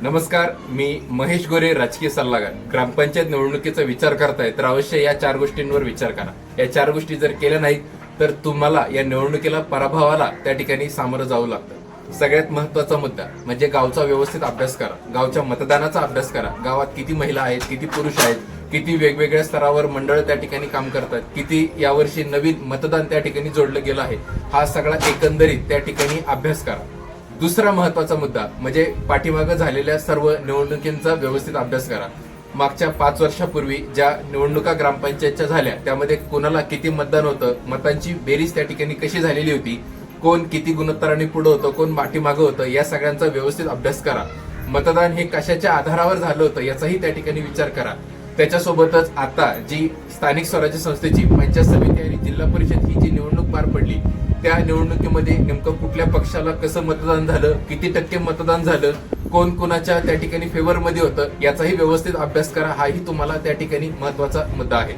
नमस्कार, मी महेश गोरे, राजकीय सल्लागार. ग्रामपंचायत निवडणुकीचा विचार करताय तर अवश्य या 4 गोष्टींवर विचार करा. या 4 गोष्टी जर केल्या नाहीत तर तुम्हाला या निवडणुकीला पराभवाला त्या ठिकाणी सामोरं जावं लागतं. सगळ्यात महत्वाचा मुद्दा म्हणजे गावचा व्यवस्थित अभ्यास करा, गावच्या मतदानाचा अभ्यास करा. गावात किती महिला आहेत, किती पुरुष आहेत, किती वेगवेगळ्या स्तरावर मंडळ त्या ठिकाणी काम करतात, किती यावर्षी नवीन मतदान त्या ठिकाणी जोडलं गेलं आहे, हा सगळा एकंदरीत त्या ठिकाणी अभ्यास करा. दुसरा महत्वाचा मुद्दा म्हणजे पाठीमागं झालेल्या सर्व निवडणुकींचा व्यवस्थित अभ्यास करा. मागच्या 5 वर्षापूर्वी ज्या निवडणुका ग्रामपंचायतच्या झाल्या त्यामध्ये कोणाला किती मतदान होतं, मतांची बेरीज त्या ठिकाणी कशी झालेली होती, कोण किती गुणोत्तराने पुढे होतं, कोण पाठीमागं होतं, या सगळ्यांचा व्यवस्थित अभ्यास करा. मतदान हे कशाच्या आधारावर झालं होतं याचाही त्या ठिकाणी विचार करा. त्याच्यासोबतच आता जी स्थानिक स्वराज्य संस्थेची पंचायत समिती आणि जिल्हा परिषद ही जी निवडणूक पार पडली त्या निवडणुकीमध्ये नेमकं कुठल्या पक्षाला कसं मतदान झालं, किती टक्के मतदान झालं, कोण कोणाच्या त्या ठिकाणी फेवरमध्ये होतं याचाही व्यवस्थित अभ्यास करा. हाही तुम्हाला त्या ठिकाणी महत्वाचा मुद्दा आहे.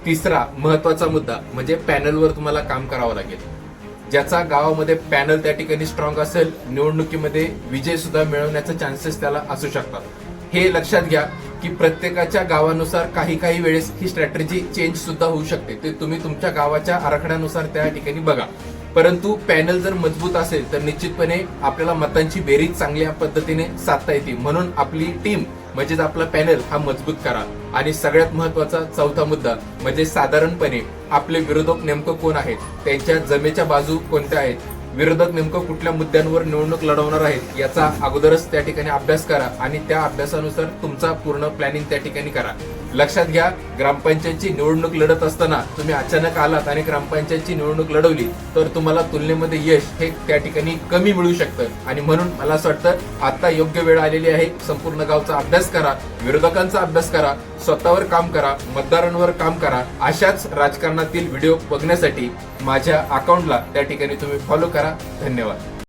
तिसरा महत्वाचा मुद्दा म्हणजे पॅनलवर तुम्हाला काम करावं लागेल. ज्याचा गावामध्ये पॅनल त्या ठिकाणी स्ट्रॉंग असेल, निवडणुकीमध्ये विजय सुद्धा मिळवण्याचे चान्सेस त्याला असू शकतात. हे लक्षात घ्या की प्रत्येकाच्या गावानुसार काही वेळेस ही स्ट्रॅटेजी चेंज सुद्धा होऊ शकते. ते तुम्ही तुमच्या गावाच्या आराखड्यानुसार त्या ठिकाणी बघा. परंतु पॅनल जर मजबूत असेल तर निश्चितपणे आपल्याला मतांची बेरीज चांगल्या पद्धतीने साधता येते. म्हणून आपली टीम म्हणजेच आपला पॅनल हा मजबूत करा. आणि सगळ्यात महत्वाचा चौथा मुद्दा म्हणजे साधारणपणे आपले विरोधक नेमकं कोण आहेत, त्यांच्या जमेच्या बाजू कोणत्या आहेत, विरोधक नेमकं कुठल्या मुद्द्यांवर निवडणूक लढवणार आहेत याचा अगोदरच त्या ठिकाणी अभ्यास करा आणि त्या अभ्यासानुसार तुमचा पूर्ण प्लॅनिंग त्या ठिकाणी करा. लक्षात घ्या, ग्रामपंचायतची निवडणूक लढत असताना तुम्ही अचानक आलात आणि ग्रामपंचायतची निवडणूक लढवली तर तुम्हाला तुलनेमध्ये यश हे त्या ठिकाणी कमी मिळू शकतं. आणि म्हणून मला असं वाटतं आता योग्य वेळ आलेली आहे. संपूर्ण गावचा अभ्यास करा, विरोधकांचा अभ्यास करा, स्वतःवर काम करा, मतदारांवर काम करा. अशाच राजकारणातील व्हिडिओ बघण्यासाठी माझ्या अकाउंटला त्या ठिकाणी तुम्ही फॉलो करा. धन्यवाद.